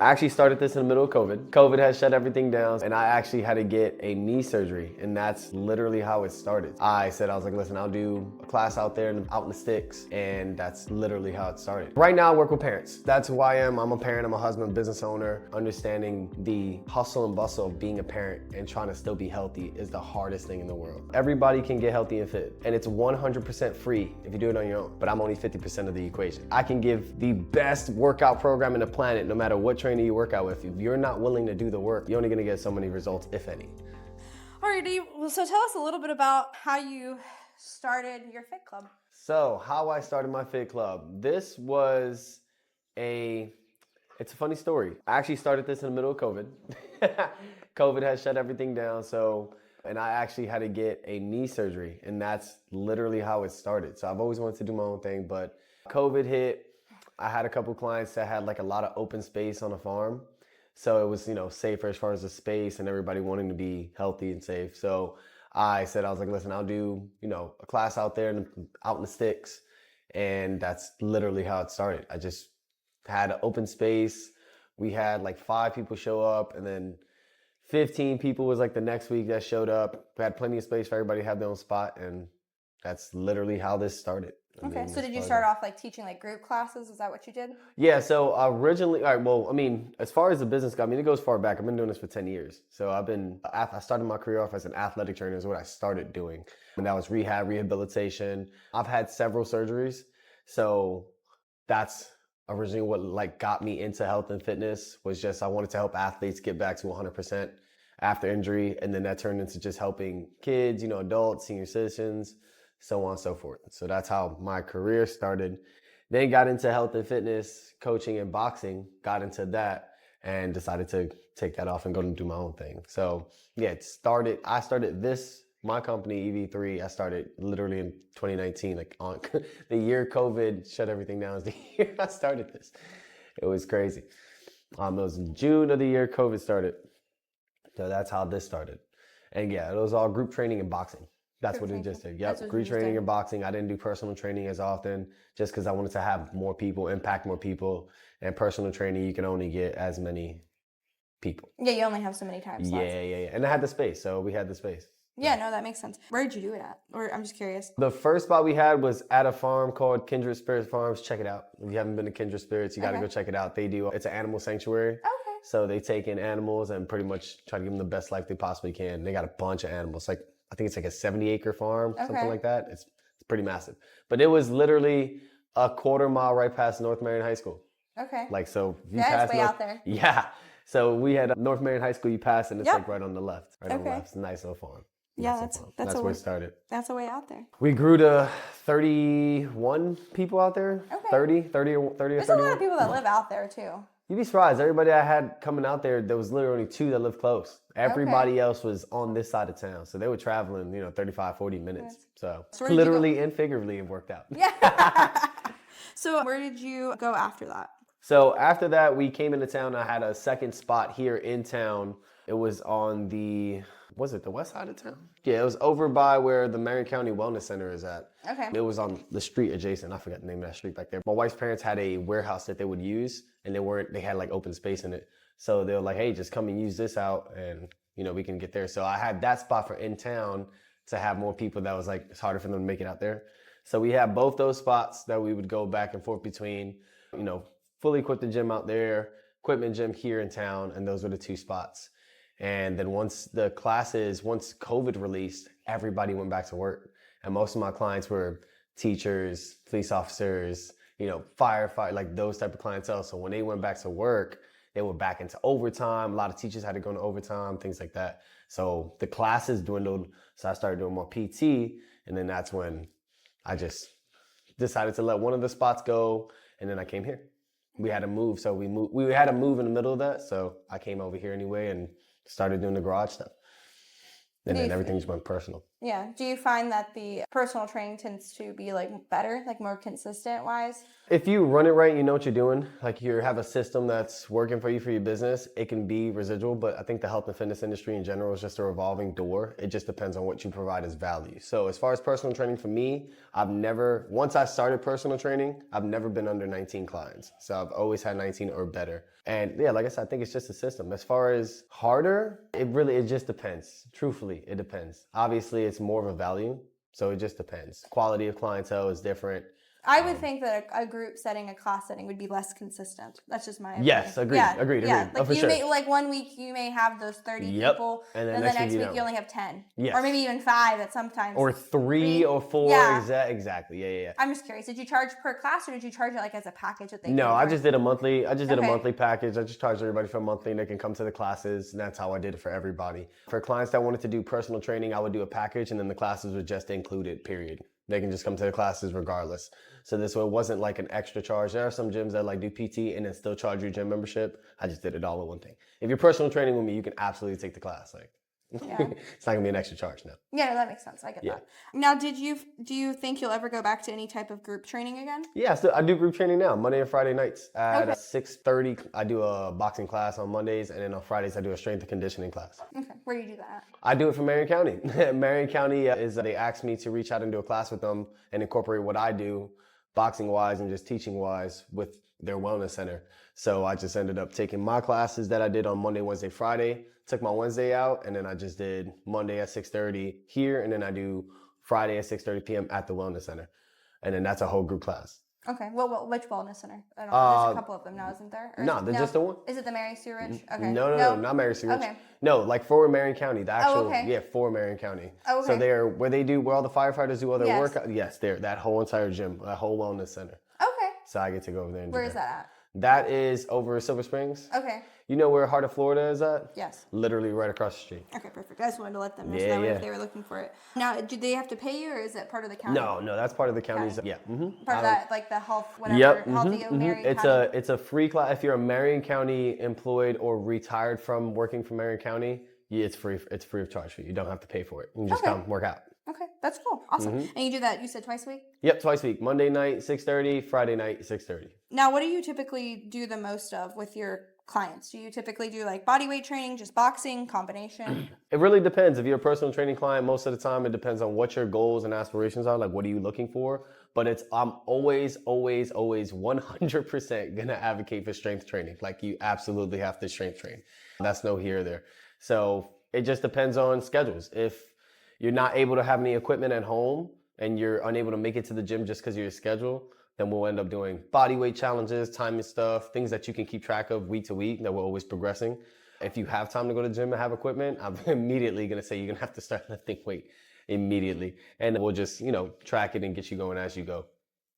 I actually started this in the middle of COVID. COVID has shut everything down, and I actually had to get a knee surgery, and that's literally how it started. I was like, listen, I'll do a class out there out in the sticks, and that's literally how it started. Right now, I work with parents. That's who I am. I'm a parent, I'm a husband, business owner. Understanding the hustle and bustle of being a parent and trying to still be healthy is the hardest thing in the world. Everybody can get healthy and fit, and it's 100% free if you do it on your own, but I'm only 50% of the equation. I can give the best workout program in the planet, no matter what trainer you work out with. If you're not willing to do the work, you're only gonna get so many results, if any. Alrighty, so tell us a little bit about how you started your fit club. So how I started my fit club. It's a funny story. I actually started this in the middle of COVID. COVID has shut everything down, and I actually had to get a knee surgery, and that's literally how it started. So I've always wanted to do my own thing, but COVID hit. I had a couple clients that had like a lot of open space on a farm. So it was, safer as far as the space and everybody wanting to be healthy and safe. So I was like, listen, I'll do, a class out there out in the sticks. And that's literally how it started. I just had an open space. We had like 5 people show up, and then 15 people was like the next week that showed up. We had plenty of space for everybody to have their own spot. And that's literally how this started. Okay, so did you start off like teaching like group classes? Is that what you did? Yeah, so originally, as far as the business goes, it goes far back. I've been doing this for 10 years. So I started my career off as an athletic trainer is what I started doing. And that was rehabilitation. I've had several surgeries. So that's originally what got me into health and fitness, was just I wanted to help athletes get back to 100% after injury. And then that turned into just helping kids, adults, senior citizens, so on and so forth. So that's how my career started. Then got into health and fitness, coaching and boxing, got into that, and decided to take that off and go and do my own thing. So yeah, I started my company, EV3, I started literally in 2019, like on the year COVID shut everything down is the year I started this. It was crazy. It was in June of the year COVID started. So that's how this started. And yeah, it was all group training and boxing. That's what it just did. Yep, group training and boxing. I didn't do personal training as often just because I wanted to have more people, impact more people. And personal training, you can only get as many people. Yeah, you only have so many time slots. Yeah. And I had the space, so we had the space. Yeah, no, that makes sense. Where did you do it at? Or I'm just curious. The first spot we had was at a farm called Kindred Spirits Farms. Check it out. If you haven't been to Kindred Spirits, you got to go check it out. It's an animal sanctuary. Okay. So they take in animals and pretty much try to give them the best life they possibly can. They got a bunch of animals. I think it's like a 70-acre farm, something like that. It's pretty massive. But it was literally a quarter mile right past North Marion High School. Okay. It's way out there. Yeah. So we had North Marion High School, you pass, and it's right on the left. Right on the left. It's a nice little farm. Yeah, that's where it started. That's a way out there. We grew to 31 people out there. Okay. 30 or 31. There's a lot of people that live out there too. You'd be surprised. Everybody I had coming out there was literally only 2 that lived close. Everybody else was on this side of town. So they were traveling, 35, 40 minutes. So literally and figuratively it worked out. Yeah. So where did you go after that? So after that, we came into town. I had a second spot here in town. It was on the west side of town? Yeah, it was over by where the Marion County Wellness Center is at. Okay. It was on the street adjacent. I forgot the name of that street back there. My wife's parents had a warehouse that they would use, and they had like open space in it. So they were like, hey, just come and use this out, and we can get there. So I had that spot for in town to have more people. That was like, it's harder for them to make it out there. So we had both those spots that we would go back and forth between, fully equipped the gym out there, equipment gym here in town, and those were the 2 spots. And then once COVID released, everybody went back to work. And most of my clients were teachers, police officers, firefighter, like those type of clientele. So when they went back to work, they were back into overtime. A lot of teachers had to go into overtime, things like that. So the classes dwindled. So I started doing more PT. And then that's when I just decided to let one of the spots go. And then I came here. We had to move. So we had to move in the middle of that. So I came over here anyway and started doing the garage stuff. And then everything just went personal. Yeah. Do you find that the personal training tends to be like better, like more consistent wise? If you run it right, you know what you're doing. Like you have a system that's working for you for your business, it can be residual, but I think the health and fitness industry in general is just a revolving door. It just depends on what you provide as value. So as far as personal training for me, once I started personal training, I've never been under 19 clients. So I've always had 19 or better. And yeah, like I said, I think it's just a system. As far as harder, it just depends. Truthfully, it depends. Obviously, it's more of a value. So it just depends. Quality of clientele is different. I would think that a group setting, a class setting would be less consistent. That's just my opinion. Yes, agreed, Yeah, agreed. yeah. Oh, Like for you sure. may like 1 week you may have those 30 Yep. people, And then the next next week week you you only have 10. Yes. Or maybe even 5 at sometimes. Or three or four. Yeah. Exactly. Yeah. I'm just curious. Did you charge per class or did you charge it like as a package that they No, paid I for? just did a monthly. I just did a Okay. monthly package. I just charged everybody for a monthly, and they can come to the classes, and that's how I did it for everybody. For clients that wanted to do personal training, I would do a package, and then the classes were just included. Period. They can just come to the classes regardless. So this way, it wasn't like an extra charge. There are some gyms that like do PT and then still charge you gym membership. I just did it all in one thing. If you're personal training with me, you can absolutely take the class. Like, Yeah. it's not gonna be an extra charge now. Yeah, no, that makes sense. I get Yeah. that. Now, do you think you'll ever go back to any type of group training again? Yeah, so I do group training now, Monday and Friday nights at Okay. 6:30. I do a boxing class on Mondays, and then on Fridays I do a strength and conditioning class. Okay. Where do you do that? I do it for Marion County. Marion County they asked me to reach out and do a class with them and incorporate what I do, boxing wise and just teaching wise, with their wellness center. So I just ended up taking my classes that I did on Monday, Wednesday, Friday, took my Wednesday out, and then I just did Monday at 6:30 here, and then I do Friday at 6:30 p.m. at the wellness center. And then that's a whole group class. Okay. Well, which wellness center? I don't know. There's a couple of them now, isn't there? Or No, is it- there's just the one. Is it the Mary Sue Rich? Okay. No, not Mary Sue Rich. Okay. No, like for Marion County, the actual, okay. yeah, for Marion County. Oh, So okay. they're where all the firefighters do all their Yes. workout. Yes, they're that whole entire gym, that whole wellness center. Okay. So I get to go over there and Where do is that That is over Silver Springs. at? Okay. You know where Heart of Florida is at? Yes. Literally right across the street. Okay, perfect. I just wanted to let them know so Yeah, that way yeah. if they were looking for it. Now, do they have to pay you or is it part of the county? No, that's part of the county's. County. Yeah. Part of that, like the health, whatever, Yep. healthy Marion It's County. it's a free class. If you're a Marion County employed or retired from working for Marion County, yeah, it's free. It's free of charge for you. You don't have to pay for it. You can just Okay. come work out. Okay, that's cool. Awesome. Mm-hmm. And you do that, you said twice a week? Yep, twice a week. Monday night 6:30, Friday night 6:30. Now, what do you typically do the most of with your clients? Do you typically do like body weight training, just boxing, combination? It really depends. If you're a personal training client, most of the time it depends on what your goals and aspirations are. Like, what are you looking for? But I'm always 100% gonna advocate for strength training. Like, you absolutely have to strength train. That's no here or there. So it just depends on schedules. If you're not able to have any equipment at home and you're unable to make it to the gym just because of your schedule, then we'll end up doing body weight challenges, timing stuff, things that you can keep track of week to week that we're always progressing. If you have time to go to the gym and have equipment, I'm immediately going to say you're going to have to start lifting weight immediately. And we'll just, track it and get you going as you go.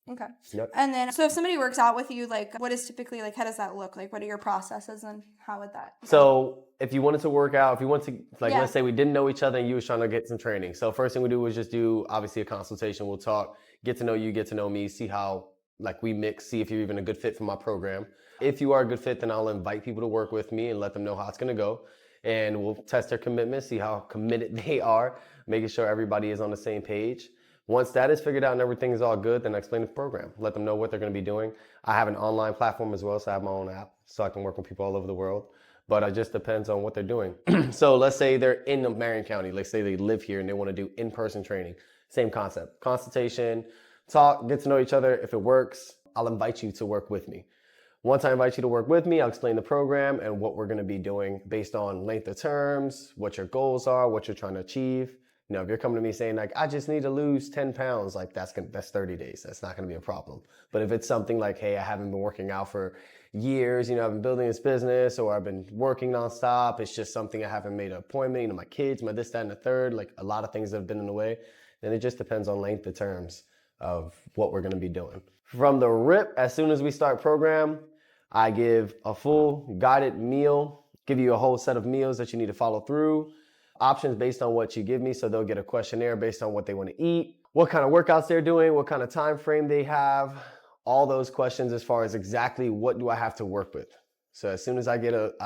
Okay. Yep. And then, so if somebody works out with you, like, what is typically, like, how does that look? Like, what are your processes and how would that go? So if you wanted to work out, if you want to, like, Yeah. let's say we didn't know each other and you was trying to get some training. So first thing we do was just do, obviously, a consultation. We'll talk, get to know you, get to know me, see how, like, we mix, see if you're even a good fit for my program. If you are a good fit, then I'll invite people to work with me and let them know how it's going to go. And we'll test their commitment, see how committed they are, making sure everybody is on the same page. Once that is figured out and everything is all good, then I explain the program. Let them know what they're going to be doing. I have an online platform as well, so I have my own app, so I can work with people all over the world. But it just depends on what they're doing. So let's say they're in Marion County. Let's say they live here and they want to do in-person training. Same concept. Consultation, talk, get to know each other. If it works, I'll invite you to work with me. Once I invite you to work with me, I'll explain the program and what we're going to be doing based on length of terms, what your goals are, what you're trying to achieve. If you're coming to me saying, like, I just need to lose 10 pounds, like, that's 30 days. That's not going to be a problem. But if it's something like, hey, I haven't been working out for years, I've been building this business, or I've been working nonstop, it's just something I haven't made an appointment, my kids, my this, that, and the third, like, a lot of things that have been in the way, then it just depends on length of terms of what we're going to be doing. From the rip, as soon as we start program, I give a full guided meal, give you a whole set of meals that you need to follow through. Options based on what you give me, so they'll get a questionnaire based on what they want to eat, what kind of workouts they're doing, what kind of time frame they have, all those questions as far as exactly what do I have to work with. So as soon as I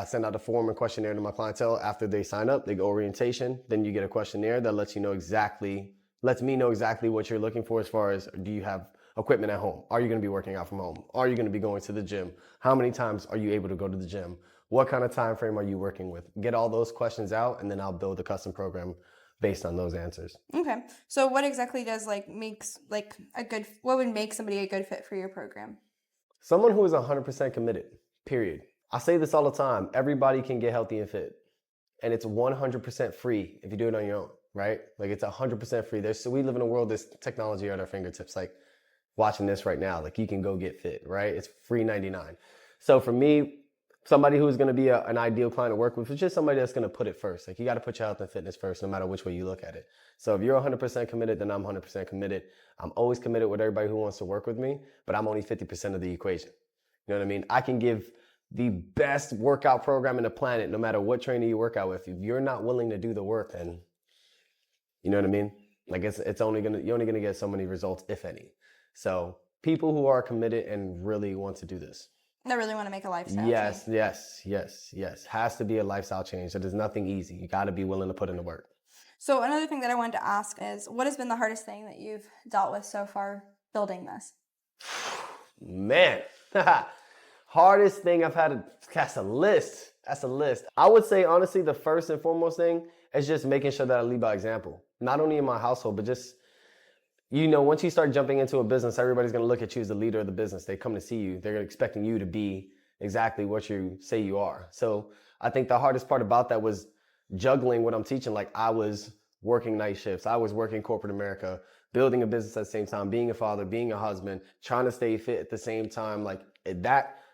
send out a form and questionnaire to my clientele. After they sign up, they go orientation. Then you get a questionnaire that lets me know exactly what you're looking for as far as, do you have equipment at home? Are you going to be working out from home? Are you going to be going to the gym? How many times are you able to go to the gym? What kind of time frame are you working with? Get all those questions out, and then I'll build a custom program based on those answers. Okay. So what exactly does what would make somebody a good fit for your program? Someone who is 100% committed, period. I say this all the time. Everybody can get healthy and fit. And it's 100% free if you do it on your own, right? Like, it's 100% free. We live in a world, there's technology at our fingertips. Like, watching this right now, like, you can go get fit, right? It's free 99. So for me, somebody who's going to be an ideal client to work with is just somebody that's going to put it first. Like, you got to put your health and fitness first, no matter which way you look at it. So if you're 100% committed, then I'm 100% committed. I'm always committed with everybody who wants to work with me, but I'm only 50% of the equation. You know what I mean? I can give the best workout program in the planet, no matter what trainer you work out with. If you're not willing to do the work, then, you know what I mean? Like, you're only gonna get so many results, if any. So people who are committed and really want to do this. That really want to make a lifestyle yes, change. Yes. Has to be a lifestyle change. So there's nothing easy. You got to be willing to put in the work. So another thing that I wanted to ask is, what has been the hardest thing that you've dealt with so far building this? Man, hardest thing I've had, that's a list. I would say, honestly, the first and foremost thing is just making sure that I lead by example. Not only in my household, but just, once you start jumping into a business, everybody's going to look at you as the leader of the business. They come to see you. They're expecting you to be exactly what you say you are. So I think the hardest part about that was juggling what I'm teaching. Like, I was working night shifts. I was working corporate America, building a business at the same time, being a father, being a husband, trying to stay fit at the same time. Like,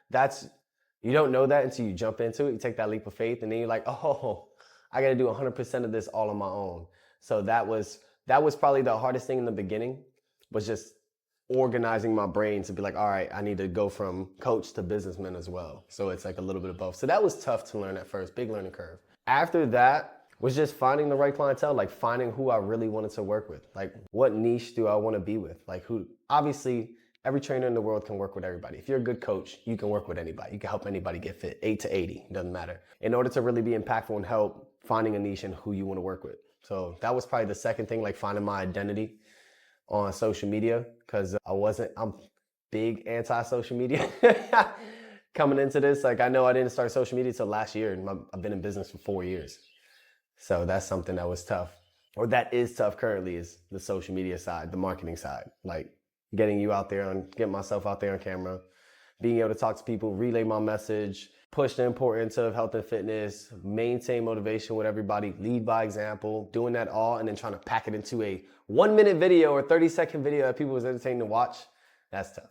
that's, you don't know that until you jump into it. You take that leap of faith, and then you're like, oh, I got to do 100% of this all on my own. So that was probably the hardest thing in the beginning, was just organizing my brain to be like, all right, I need to go from coach to businessman as well. So it's like a little bit of both. So that was tough to learn at first, big learning curve. After that was just finding the right clientele, like finding who I really wanted to work with. Like, what niche do I want to be with? Like, obviously every trainer in the world can work with everybody. If you're a good coach, you can work with anybody. You can help anybody get fit, 8 to 80, doesn't matter. In order to really be impactful and help, finding a niche and who you want to work with. So that was probably the second thing, like finding my identity on social media, because I'm big anti-social media. Coming into this, like, I know I didn't start social media till last year, and I've been in business for 4 years. So that's something that was tough, or that is tough currently, is the social media side, the marketing side, like getting myself out there on camera, being able to talk to people, relay my message, push the importance of health and fitness, maintain motivation with everybody, lead by example, doing that all, and then trying to pack it into a 1-minute video or 30-second video that people was entertained to watch. That's tough.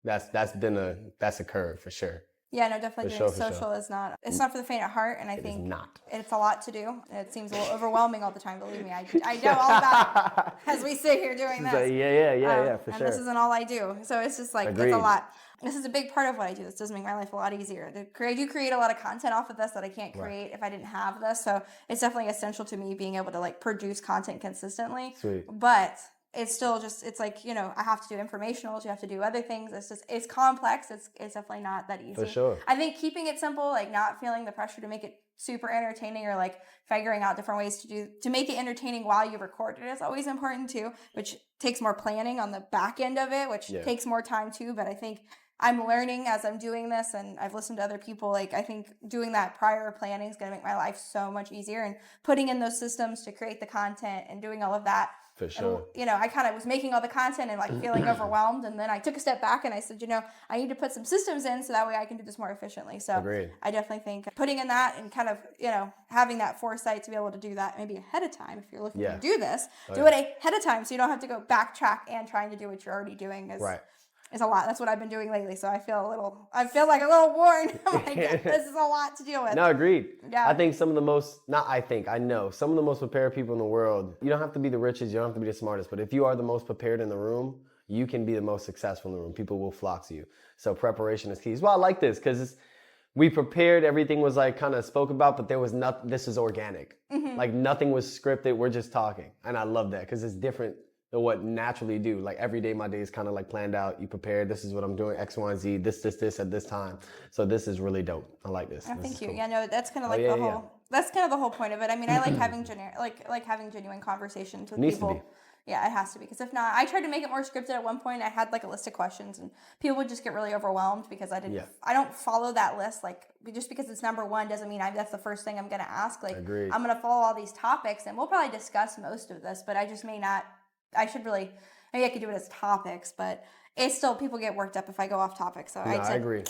That's a curve for sure. Yeah, no, definitely doing social is not, it's not for the faint of heart, and I think it's a lot to do. It seems a little overwhelming all the time, believe me. I know all about it as we sit here doing this. Yeah, for and sure. This isn't all I do. So it's just like, Agreed. It's a lot. This is a big part of what I do. This does make my life a lot easier. I do create a lot of content off of this that I can't create if I didn't have this. So it's definitely essential to me being able to like produce content consistently. Sweet. But it's still just, it's like, I have to do informationals, you have to do other things. It's complex. It's definitely not that easy. For sure. I think keeping it simple, like not feeling the pressure to make it super entertaining, or like figuring out different ways to make it entertaining while you record it is always important too, which takes more planning on the back end of it, which takes more time too. But I think I'm learning as I'm doing this, and I've listened to other people. Like, I think doing that prior planning is going to make my life so much easier, and putting in those systems to create the content and doing all of that. For sure. And, I kind of was making all the content and like feeling overwhelmed. And then I took a step back and I said, I need to put some systems in so that way I can do this more efficiently. So Agreed. I definitely think putting in that and kind of, having that foresight to be able to do that maybe ahead of time. If you're looking to do this, do it ahead of time so you don't have to go backtrack and trying to do what you're already doing. It's a lot. That's what I've been doing lately. So I feel like a little worn. I'm like, this is a lot to deal with. No, agreed. Yeah. I think I know some of the most prepared people in the world. You don't have to be the richest, you don't have to be the smartest, but if you are the most prepared in the room, you can be the most successful in the room. People will flock to you. So preparation is key. Well, I like this because we prepared, everything was like kind of spoke about, but there was nothing, this is organic. Mm-hmm. Like nothing was scripted, we're just talking. And I love that because it's different. than what naturally do. Like every day, my day is kind of like planned out. You prepare. This is what I'm doing. X, Y, and Z. This at this time. So this is really dope. I like this. Oh, This thank is you. cool. Yeah, no, that's kind of Oh like yeah, the yeah. whole. That's kind of the whole point of it. I mean, I like having having genuine conversations with Needs to people. be. Yeah, it has to be, because if not, I tried to make it more scripted at one point. I had like a list of questions, and people would just get really overwhelmed because Yeah. I don't follow that list. Like, just because it's number one doesn't mean that's the first thing I'm gonna ask. Like, Agreed. I'm gonna follow all these topics, and we'll probably discuss most of this, but I just may not. I should really. Maybe I could do it as topics, but it's still, people get worked up if I go off topic. So No, I I said, agree.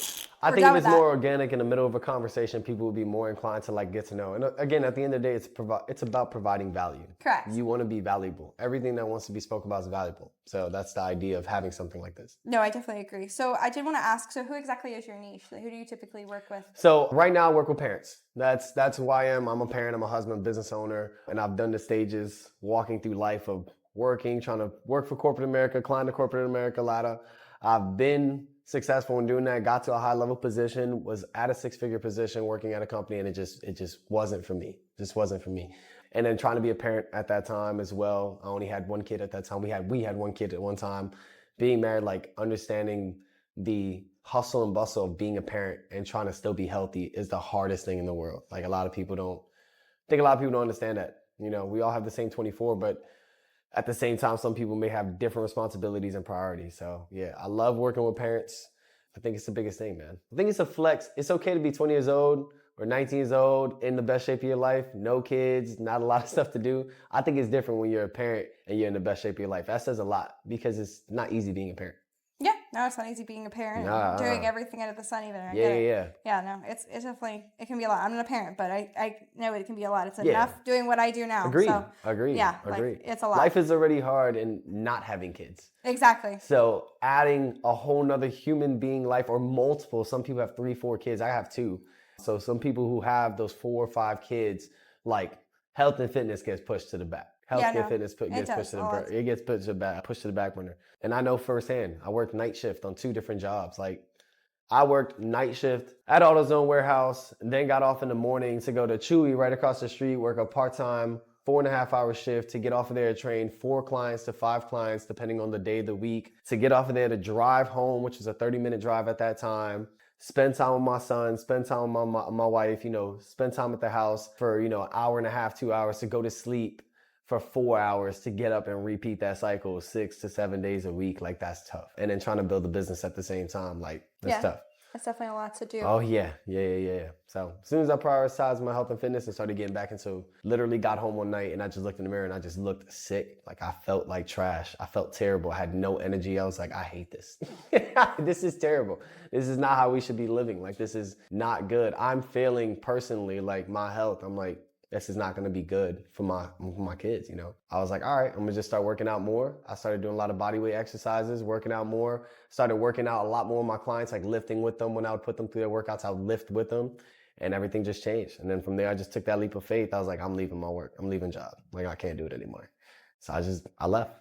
I we're think done if with it's that. more organic in the middle of a conversation, people will be more inclined to like get to know. And again, at the end of the day, it's about providing value. Correct. You want to be valuable. Everything that wants to be spoken about is valuable. So that's the idea of having something like this. No, I definitely agree. So I did want to ask, so who exactly is your niche? Like, who do you typically work with? So right now I work with parents. That's who I am. I'm a parent, I'm a husband, business owner, and I've done the stages walking through life of working, trying to work for corporate America, climb the corporate America ladder. I've been successful in doing that, got to a high level position, was at a 6-figure position working at a company, and it just wasn't for me. Just wasn't for me. And then trying to be a parent at that time as well. I only had one kid at that time. We had one kid at one time. Being married, like understanding the hustle and bustle of being a parent and trying to still be healthy is the hardest thing in the world. Like a lot of people don't understand that. You know, we all have the same 24, but at the same time, some people may have different responsibilities and priorities. So yeah, I love working with parents. I think it's the biggest thing, man. I think it's a flex. It's okay to be 20 years old or 19 years old, in the best shape of your life, no kids, not a lot of stuff to do. I think it's different when you're a parent and you're in the best shape of your life. That says a lot because it's not easy being a parent. Yeah, no, it's not easy being a parent, and doing everything under the sun either. I get it. Yeah, no, it's definitely, it can be a lot. I'm not a parent, but I know it can be a lot. It's enough doing what I do now. Agreed. So, Agreed. yeah, Agreed. like, it's a lot. Life is already hard and not having kids. Exactly. So adding a whole nother human being life, or multiple, some people have 3, 4 kids. I have 2. So some people who have those 4 or 5 kids, like health and fitness gets pushed to the back. Fitness gets pushed to the back. It gets pushed to the back burner. And I know firsthand, I worked night shift on 2 different jobs. Like I worked night shift at AutoZone warehouse, and then got off in the morning to go to Chewy right across the street, work a part-time 4.5-hour shift to get off of there to train 4 clients to 5 clients, depending on the day of the week, to get off of there to drive home, which was a 30-minute drive at that time, spend time with my son, spend time with my wife, you know, spend time at the house for, you know, an hour and a half, 2 hours to go to sleep for 4 hours to get up and repeat that cycle 6 to 7 days a week. Like that's tough. And then trying to build a business at the same time, like that's tough. That's definitely a lot to do. Oh yeah. So as soon as I prioritized my health and fitness and started getting back into, literally got home one night and I just looked in the mirror and I just looked sick. Like I felt like trash. I felt terrible. I had no energy. I was like, I hate this. This is terrible. This is not how we should be living. Like this is not good. I'm feeling personally like my health. I'm like, this is not going to be good for my kids, you know. I was like, all right, I'm going to just start working out more. I started doing a lot of bodyweight exercises, working out more. Started working out a lot more with my clients, like lifting with them. When I would put them through their workouts, I would lift with them, and everything just changed. And then from there, I just took that leap of faith. I was like, I'm leaving my work. I'm leaving job. Like, I can't do it anymore. So I left.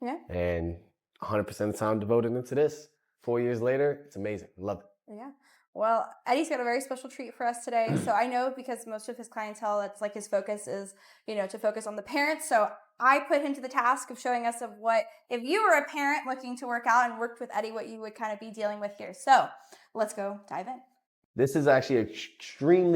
Yeah. And 100% of the time devoted into this. 4 years later, it's amazing. Love it. Yeah. Well, Eddie's got a very special treat for us today. So I know, because most of his clientele, it's like his focus is, you know, to focus on the parents. So I put him to the task of showing us of what, if you were a parent looking to work out and worked with Eddie, what you would kind of be dealing with here. So let's go dive in. This is actually an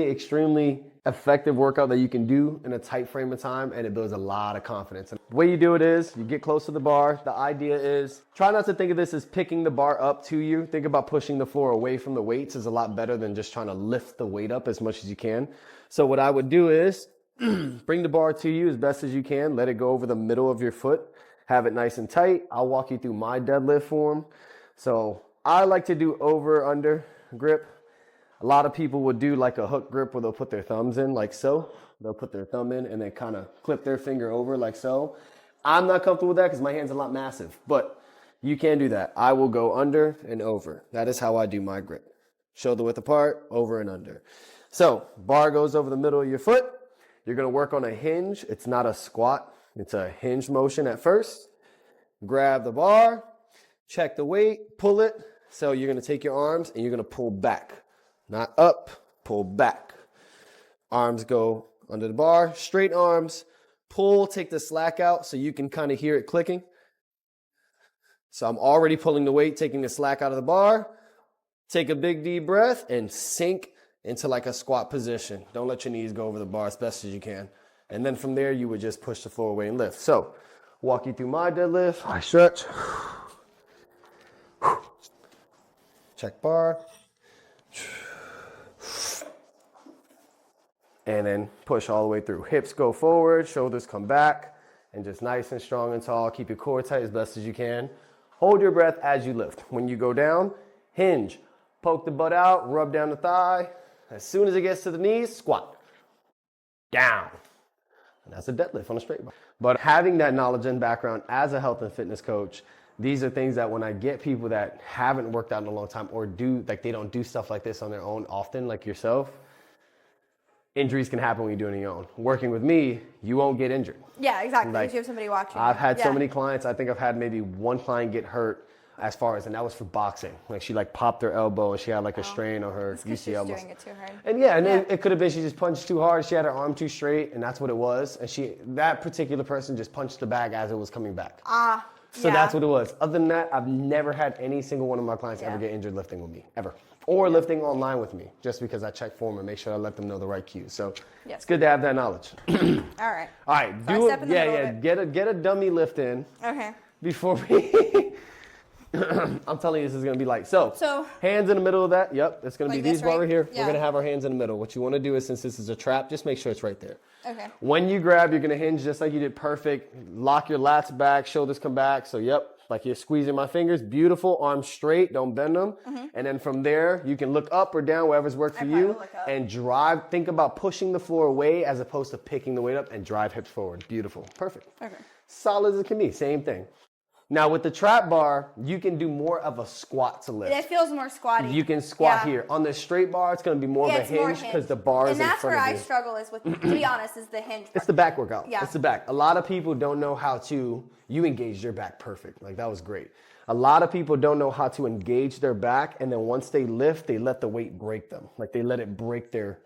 extremely effective workout that you can do in a tight frame of time, and it builds a lot of confidence. And the way you do it is you get close to the bar. The idea is try not to think of this as picking the bar up to you. Think about pushing the floor away from the weights is a lot better than just trying to lift the weight up as much as you can. So what I would do is bring the bar to you as best as you can. Let it go over the middle of your foot. Have it nice and tight. I'll walk you through my deadlift form. So I like to do over-under grip. A lot of people would do like a hook grip where they'll put their thumbs in like so. They'll put their thumb in and then kind of clip their finger over like so. I'm not comfortable with that because my hand's a lot massive, but you can do that. I will go under and over. That is how I do my grip. Shoulder width apart, over and under. So bar goes over the middle of your foot. You're going to work on a hinge. It's not a squat. It's a hinge motion at first. Grab the bar, check the weight, pull it. So you're going to take your arms and you're going to pull back. Not up, pull back. Arms go under the bar, straight arms, pull, take the slack out so you can kind of hear it clicking. So I'm already pulling the weight, taking the slack out of the bar. Take a big deep breath and sink into like a squat position. Don't let your knees go over the bar as best as you can. And then from there, you would just push the floor away and lift. So walk you through my deadlift. I stretch. Check bar. And then push all the way through. Hips go forward, shoulders come back, and just nice and strong and tall. Keep your core tight as best as you can. Hold your breath as you lift. When you go down, hinge. Poke the butt out, rub down the thigh. As soon as it gets to the knees, squat. Down. And that's a deadlift on a straight bar. But having that knowledge and background as a health and fitness coach, these are things that when I get people that haven't worked out in a long time or they don't do stuff like this on their own often, like yourself, injuries can happen when you're doing it on your own. Working with me, you won't get injured. Yeah, exactly. Like, you have somebody watching. I've had so many clients. I think I've had maybe one client get hurt and that was for boxing. Like she popped her elbow and she had like a strain on her UCL muscle. Doing it too hard. And it could have been she just punched too hard. She had her arm too straight, and that's what it was. And that particular person just punched the bag as it was coming back. So that's what it was. Other than that, I've never had any single one of my clients ever get injured lifting with me, ever. Or lifting online with me, just because I check for them and make sure I let them know the right cues. So it's good to have that knowledge. All right. Do it. Get a dummy lift in. Okay. Before we I'm telling you, this is going to be light. So hands in the middle of that. Yep, it's going to be these bar right here. Yeah. We're going to have our hands in the middle. What you want to do is, since this is a trap, just make sure it's right there. Okay. When you grab, you're going to hinge just like you did. Perfect. Lock your lats back, shoulders come back. So like you're squeezing my fingers. Beautiful. Arms straight. Don't bend them. Mm-hmm. And then from there, you can look up or down, wherever's worked for you. And drive. Think about pushing the floor away as opposed to picking the weight up, and drive hips forward. Beautiful. Perfect. Okay. Solid as it can be. Same thing. Now with the trap bar, you can do more of a squat to lift. It feels more squatty. You can squat here. On the straight bar, it's going to be more of a hinge because the bar is in front of you. And that's where I struggle is with, to be honest, is the hinge part. It's the back workout. Yeah. It's the back. A lot of people don't know how to, you engage their back perfect. Like that was great. A lot of people don't know how to engage their back, and then once they lift, they let the weight break them. Like they let it break their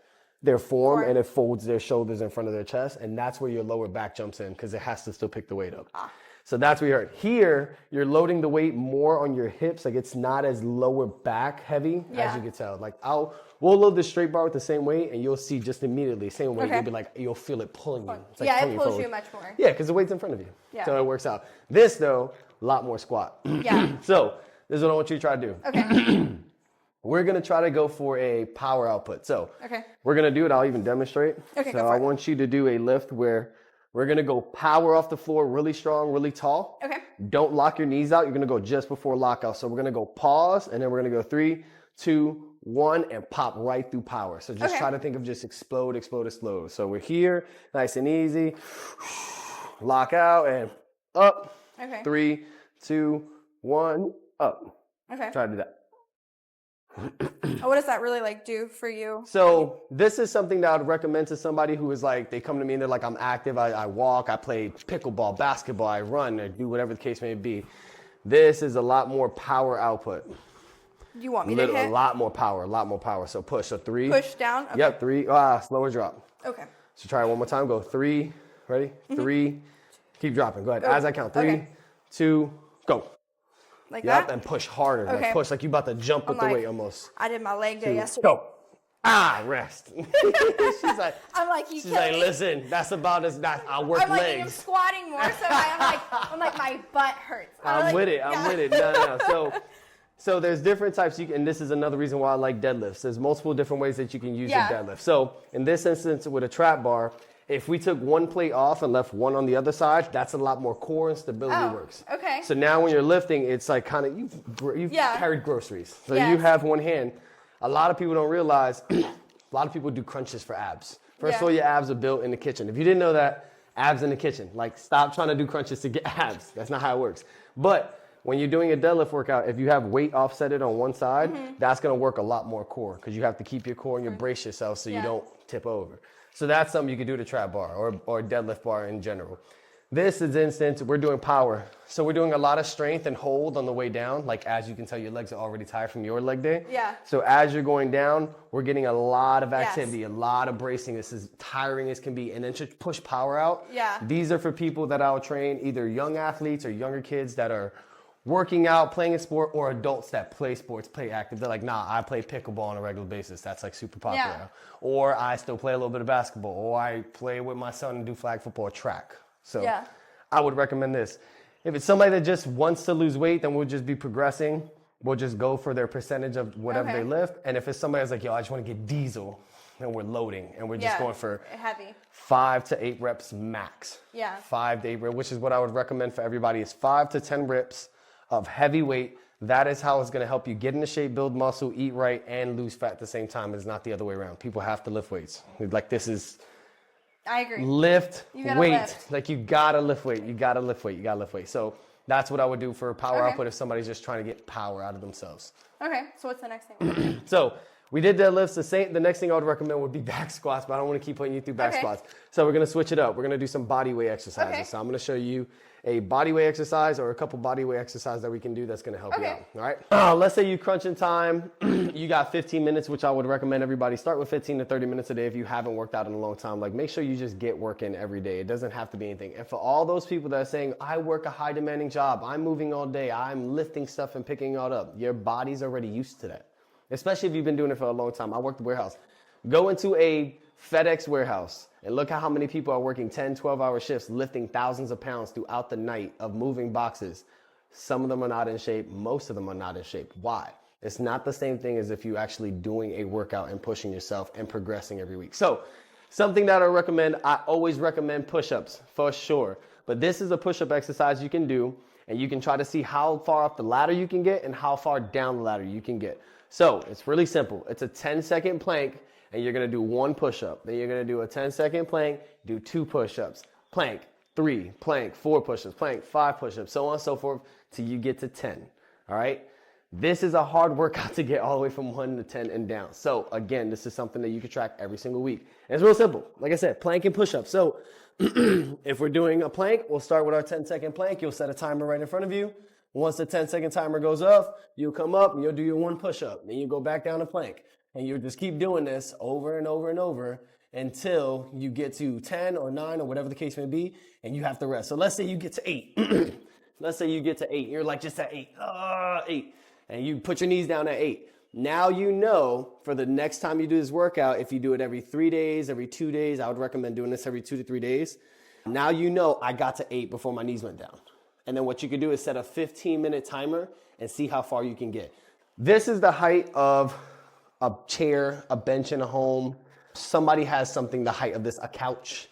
form, and it folds their shoulders in front of their chest, and that's where your lower back jumps in because it has to still pick the weight up. So that's what you heard. Here, you're loading the weight more on your hips. Like it's not as lower back heavy as you can tell. Like we'll load the straight bar with the same weight, and you'll see just immediately, same weight, you'll be like, you'll feel it pulling you. It's like it pulls you much more. Yeah, because the weight's in front of you. Yeah. So it works out. This though, a lot more squat. Yeah. So this is what I want you to try to do. Okay. We're going to try to go for a power output. So we're going to do it. I'll even demonstrate. Okay, so I want you to do a lift where we're going to go power off the floor really strong, really tall. Okay. Don't lock your knees out. You're going to go just before lockout. So we're going to go pause, and then we're going to go 3, 2, 1, and pop right through power. So just try to think of just explode, explode, explode. So we're here, nice and easy. Lock out and up. Okay. 3, 2, 1, up. Okay. Try to do that. What does that really do for you? So this is something that I would recommend to somebody who is they come to me and they're like, I'm active, I walk, I play pickleball, basketball, I run, I do whatever the case may be. This is a lot more power output. You want me to hit? A lot more power. So push. So 3. Push down? Okay. Yep, 3. Slower drop. Okay. So try it one more time. Go 3. Ready? 3. Keep dropping. Go ahead. As I count. 3, 2, go. Like that? And push harder. Okay. Push like you about to jump with the weight almost. I did my leg day yesterday. Go. Rest. She's like, she's like, listen, that's about as I'll work legs. I'm squatting more, so I'm like, my butt hurts. I'm with it. No. So there's different types, and this is another reason why I like deadlifts. There's multiple different ways that you can use your deadlift. So in this instance with a trap bar, if we took one plate off and left one on the other side, that's a lot more core and stability works. Okay. So now when you're lifting, it's like kind of, you've carried groceries. So you have one hand. A lot of people don't realize, a lot of people do crunches for abs. First of all, your abs are built in the kitchen. If you didn't know that, abs in the kitchen. Stop trying to do crunches to get abs. That's not how it works. But when you're doing a deadlift workout, if you have weight offsetted on one side, that's going to work a lot more core because you have to keep your core and you brace yourself so you don't tip over. So that's something you could do to trap bar or deadlift bar in general. This is instance, we're doing power. So we're doing a lot of strength and hold on the way down. As you can tell, your legs are already tired from your leg day. Yeah. So as you're going down, we're getting a lot of activity, a lot of bracing. This is tiring as can be. And then to push power out. Yeah. These are for people that I'll train, either young athletes or younger kids that are working out, playing a sport, or adults that play sports, play active. They're like, nah, I play pickleball on a regular basis. That's like super popular. Yeah. Or I still play a little bit of basketball, or I play with my son and do flag football or track. So Yeah. I would recommend this. If it's somebody that just wants to lose weight, then we'll just be progressing. We'll just go for their percentage of whatever Okay. they lift. And if it's somebody that's like, yo, I just want to get diesel, then we're loading and we're just going for heavy. 5 to 8 reps max. Yeah. 5 to 8 reps, which is what I would recommend for everybody, is 5 to 10 reps of heavy weight. That is how it's going to help you get into shape, build muscle, eat right, and lose fat at the same time. It's not the other way around. People have to lift weights. Like, this is I agree. lift gotta weight. lift. Like, you gotta lift weight. You gotta lift weight. You gotta lift weight. So that's what I would do for power output if somebody's just trying to get power out of themselves. Okay, so what's the next thing? So we did deadlifts. The next thing I would recommend would be back squats, but I don't want to keep putting you through back squats. So we're going to switch it up. We're going to do some body weight exercises. Okay. So I'm going to show you a body weight exercise or a couple body weight exercises that we can do that's going to help you out. All right. Let's say you crunching time. You got 15 minutes, which I would recommend everybody start with 15 to 30 minutes a day if you haven't worked out in a long time. Like, make sure you just get work in every day. It doesn't have to be anything. And for all those people that are saying, I work a high demanding job, I'm moving all day, I'm lifting stuff and picking it all up, your body's already used to that. Especially if you've been doing it for a long time. I worked the warehouse. Go into a FedEx warehouse and look at how many people are working 10, 12-hour shifts, lifting thousands of pounds throughout the night of moving boxes. Some of them are not in shape. Most of them are not in shape. Why? It's not the same thing as if you actually doing a workout and pushing yourself and progressing every week. So something that I always recommend push-ups for sure. But this is a push-up exercise you can do, and you can try to see how far up the ladder you can get and how far down the ladder you can get. So it's really simple. It's a 10-second plank, and you're going to do 1 push-up. Then you're going to do a 10-second plank, do 2 push-ups, plank, 3, plank, 4 push-ups, plank, 5 push-ups, so on and so forth till you get to 10. All right? This is a hard workout to get all the way from 1 to 10 and down. So again, this is something that you can track every single week. And it's real simple. Like I said, plank and push-ups. So if we're doing a plank, we'll start with our 10-second plank. You'll set a timer right in front of you. Once the 10-second timer goes off, you'll come up and you'll do your 1 push-up. Then you go back down to plank. And you'll just keep doing this over and over and over until you get to 10 or 9 or whatever the case may be, and you have to rest. So let's say you get to 8. Let's say you get to 8. You're like just at 8. 8. And you put your knees down at 8. Now you know for the next time you do this workout, if you do it every 3 days, every 2 days, I would recommend doing this every 2 to 3 days. Now you know I got to 8 before my knees went down. And then what you can do is set a 15-minute timer and see how far you can get. This is the height of a chair, a bench in a home. Somebody has something the height of this, a couch.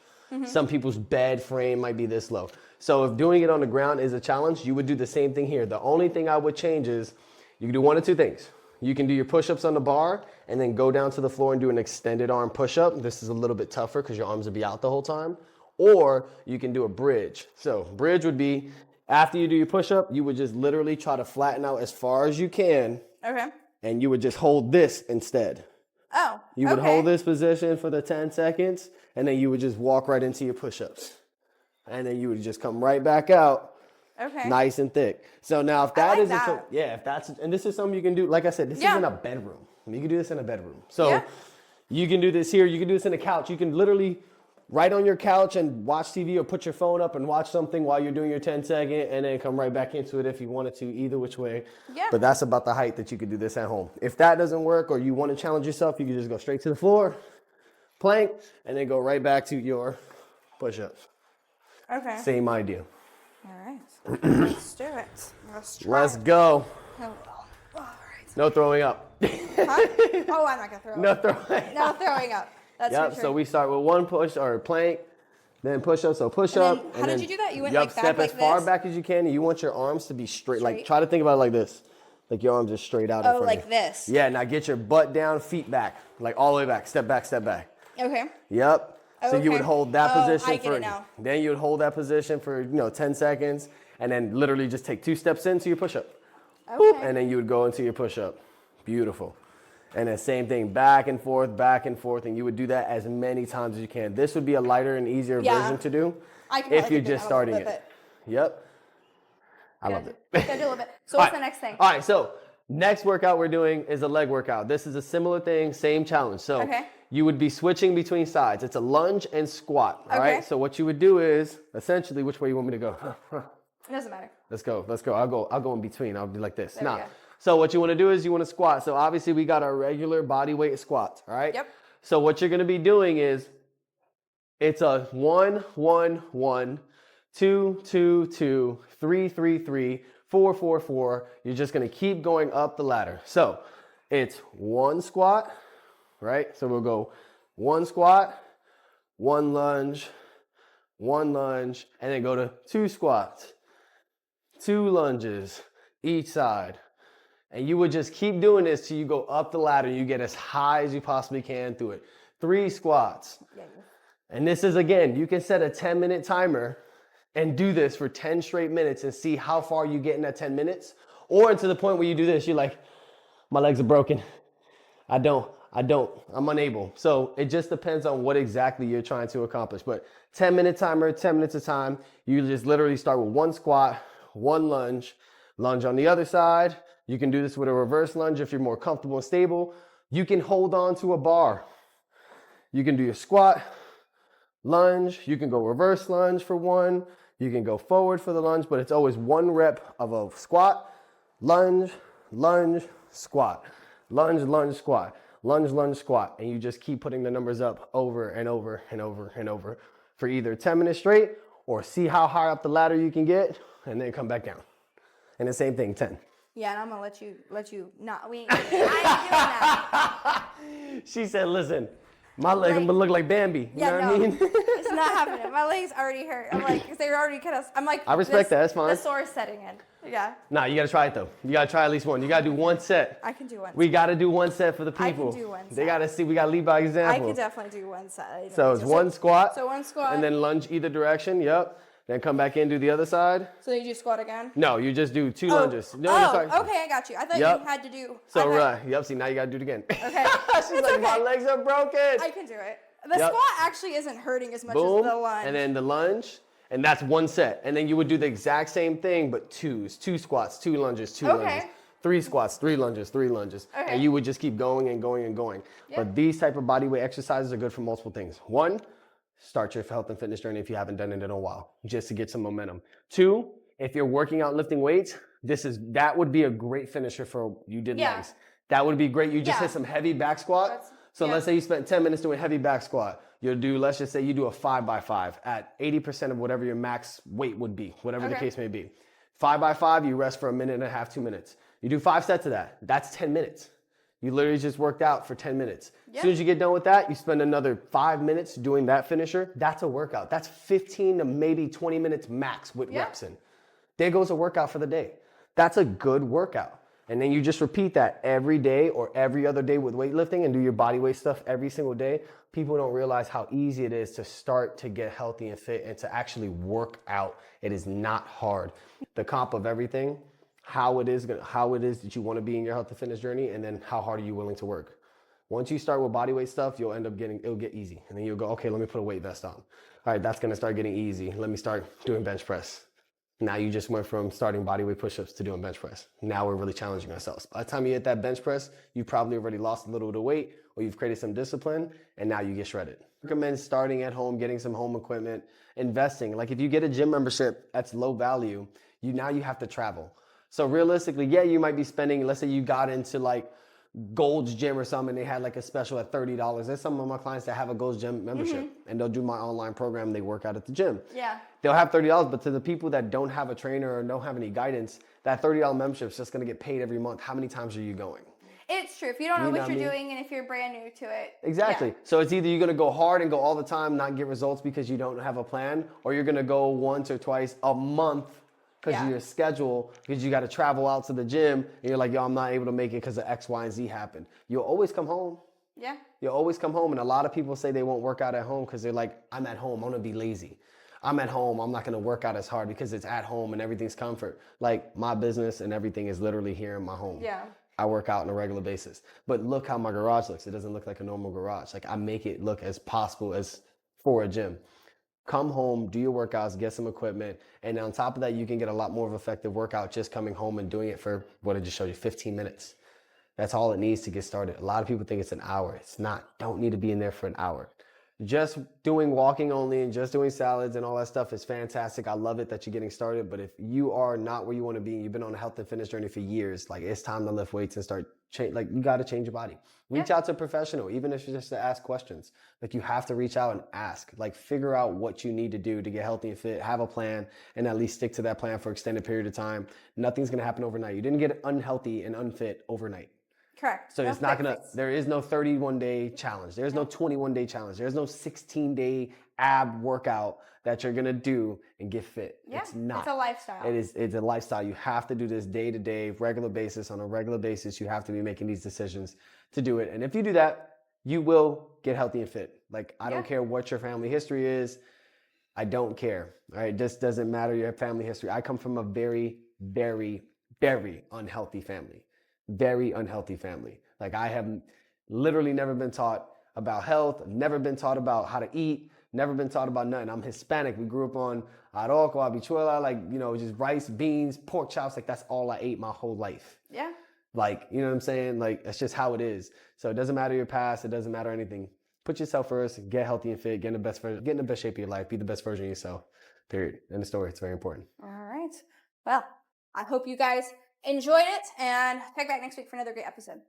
Some people's bed frame might be this low. So if doing it on the ground is a challenge, you would do the same thing here. The only thing I would change is you can do 1 of 2 things. You can do your push-ups on the bar and then go down to the floor and do an extended arm push-up. This is a little bit tougher because your arms will be out the whole time. Or you can do a bridge. So bridge would be after you do your push-up, you would just literally try to flatten out as far as you can. Okay. And you would just hold this instead. Oh, You would hold this position for the 10 seconds, and then you would just walk right into your push-ups. And then you would just come right back out, nice and thick. So now if that and this is something you can do, like I said, this is in a bedroom. You can do this in a bedroom. So you can do this here, you can do this in a couch. You can literally right on your couch and watch TV or put your phone up and watch something while you're doing your 10-second and then come right back into it if you wanted to, either which way. Yeah. But that's about the height that you could do this at home. If that doesn't work or you want to challenge yourself, you can just go straight to the floor, plank, and then go right back to your push-ups. Okay. Same idea. All right. Let's do it. Let's go. Oh, all right. No throwing up. Huh? Oh, I'm not going to throw No up. throwing No throwing up. That's for sure. So we start with 1 push or plank, then push up. So push up. How did you do that? You went like back step like as far this? back as you can. And you want your arms to be straight. Like try to think about it like this. Like your arms just straight out in front of you. like this. Yeah, now get your butt down, feet back. Like all the way back. Step back, step back. Okay. Yep. So you would hold that position I get it now. Then you would hold that position for 10 seconds and then literally just take 2 steps into your push-up. Okay. Boop, and then you would go into your push-up. Beautiful. And then same thing, back and forth, and you would do that as many times as you can. This would be a lighter and easier version to do if you're just starting it. Yep. I love it. Gotta do a little bit. So what's the next thing? All right, so next workout we're doing is a leg workout. This is a similar thing, same challenge. So you would be switching between sides. It's a lunge and squat, all right? So what you would do is, essentially, which way you want me to go? It doesn't matter. Let's go. I'll go in between. I'll be like this. There we go. So what you want to do is you want to squat. So obviously we got our regular body weight squats, all right? Yep. So what you're going to be doing is it's a 1, 1, 1, 2, 2, 2, 3, 3, 3, 4, 4, 4. You're just going to keep going up the ladder. So it's 1 squat, right? So we'll go 1 squat, 1 lunge, 1 lunge, and then go to 2 squats, 2 lunges each side. And you would just keep doing this till you go up the ladder. You get as high as you possibly can through it. 3 squats. And this is, again, you can set a 10-minute timer and do this for 10 straight minutes and see how far you get in that 10 minutes. Or to the point where you do this, you're like, my legs are broken. I'm unable. So it just depends on what exactly you're trying to accomplish. But 10-minute timer, 10 minutes of time, you just literally start with 1 squat, 1 lunge, lunge on the other side. You can do this with a reverse lunge if you're more comfortable and stable. You can hold on to a bar. You can do your squat, lunge. You can go reverse lunge for 1. You can go forward for the lunge, but it's always 1 rep of a squat, lunge, lunge, squat, lunge, lunge, squat, lunge, lunge, squat. And you just keep putting the numbers up over and over and over and over for either 10 minutes straight or see how high up the ladder you can get and then come back down. And the same thing, 10. Yeah, and I'm gonna let you not. I ain't doing that. She said, "Listen, my leg gonna look like Bambi." You know what I mean? It's not happening. My legs already hurt. I'm like, because they were already kind of. I'm like, I respect that. That's fine. The sore's setting in. Yeah. Nah, you gotta try it though. You gotta try at least one. You gotta do 1 set. I can do 1 set. We gotta do 1 set for the people. I can do 1 set. They gotta see. We gotta lead by example. I can definitely do 1 set. So it's 1 squat. So 1 squat. And then lunge either direction. Yep. Then come back in, do the other side. So you do squat again? No, you just do 2 lunges. No, okay, I got you. I thought you had to do. So yep. See, now you gotta do it again. Okay. She's like, my legs are broken. I can do it. The squat actually isn't hurting as much as the lunge. And then the lunge, and that's 1 set. And then you would do the exact same thing, but 2s, 2 squats, 2 lunges, 2 lunges, 3 squats, 3 lunges, 3 lunges. Okay. And you would just keep going and going and going. Yep. But these type of body weight exercises are good for multiple things. 1, start your health and fitness journey if you haven't done it in a while, just to get some momentum. 2, if you're working out lifting weights, that would be a great finisher for you did legs. That would be great. You just hit some heavy back squat. So let's say you spent 10 minutes doing heavy back squat. You'll do, let's just say you do a 5x5 at 80% of whatever your max weight would be, whatever the case may be. 5x5, you rest for 1.5 minutes, 2 minutes. You do 5 sets of that. That's 10 minutes. You literally just worked out for 10 minutes. As soon as you get done with that, you spend another 5 minutes doing that finisher. That's a workout. That's 15 to maybe 20 minutes max with reps in. There goes a workout for the day. That's a good workout. And then you just repeat that every day or every other day with weightlifting and do your body weight stuff every single day. People don't realize how easy it is to start to get healthy and fit and to actually work out. It is not hard. The comp of everything, how it is that you want to be in your health and fitness journey, and then how hard are you willing to work. Once you start with body weight stuff, you'll end up it'll get easy. And then you'll go, okay, let me put a weight vest on. All right, that's going to start getting easy. Let me start doing bench press. Now you just went from starting bodyweight push-ups to doing bench press. Now we're really challenging ourselves. By the time you hit that bench press, you probably already lost a little bit of weight or you've created some discipline and now you get shredded. I recommend starting at home, getting some home equipment, investing. Like if you get a gym membership that's low value, now you have to travel. So realistically, you might be spending, let's say you got into like Gold's Gym or something, they had like a special at $30. There's some of my clients that have a Gold's Gym membership and they'll do my online program. They work out at the gym. Yeah. They'll have $30, but to the people that don't have a trainer or don't have any guidance, that $30 membership is just going to get paid every month. How many times are you going? It's true. If you don't know what you're doing and if you're brand new to it. Exactly. Yeah. So it's either you're going to go hard and go all the time, not get results because you don't have a plan, or you're going to go once or twice a month because of your schedule, because you got to travel out to the gym and you're like, yo, I'm not able to make it because of X, Y, and Z happened. You'll always come home. Yeah. You'll always come home. And a lot of people say they won't work out at home because they're like, I'm at home. I'm going to be lazy. I'm at home. I'm not going to work out as hard because it's at home and everything's comfort. Like my business and everything is literally here in my home. Yeah. I work out on a regular basis. But look how my garage looks. It doesn't look like a normal garage. Like I make it look as possible as for a gym. Come home, do your workouts, get some equipment, and on top of that, you can get a lot more of effective workout just coming home and doing it for, what I just showed you, 15 minutes. That's all it needs to get started. A lot of people think it's an hour. It's not. Don't need to be in there for an hour. just doing walking only and just doing salads and all that stuff is fantastic. I love it that you're getting started. But if you are not where you want to be, and you've been on a health and fitness journey for years, like it's time to lift weights and start change. Like you got to change your body. Reach out to a professional, even if it's just to ask questions. Like you have to reach out and ask. Like figure out what you need to do to get healthy and fit. Have a plan and at least stick to that plan for an extended period of time. Nothing's gonna happen overnight. You didn't get unhealthy and unfit overnight. Correct. So No it's not quick gonna, fix. there is no 31-day challenge. There's no 21-day challenge. There's no 16-day ab workout that you're gonna do and get fit. Yeah, It's not. it's a lifestyle. It's a lifestyle. You have to do this day to day, regular basis. On a regular basis, you have to be making these decisions to do it. And if you do that, you will get healthy and fit. Like I don't care what your family history is. I don't care. All right. This doesn't matter your family history. I come from a very, very, very unhealthy family. Very unhealthy family. Like I have literally never been taught about health, never been taught about how to eat, never been taught about nothing. I'm Hispanic. We grew up on arroz, habichuela, like, you know, just rice, beans, pork chops. Like that's all I ate my whole life. Yeah. Like, you know what I'm saying? Like, that's just how it is. So it doesn't matter your past. It doesn't matter anything. Put yourself first, get healthy and fit, get in the best shape of your life, be the best version of yourself. Period. End of story. It's very important. All right. Well, I hope you guys enjoyed it and check back next week for another great episode.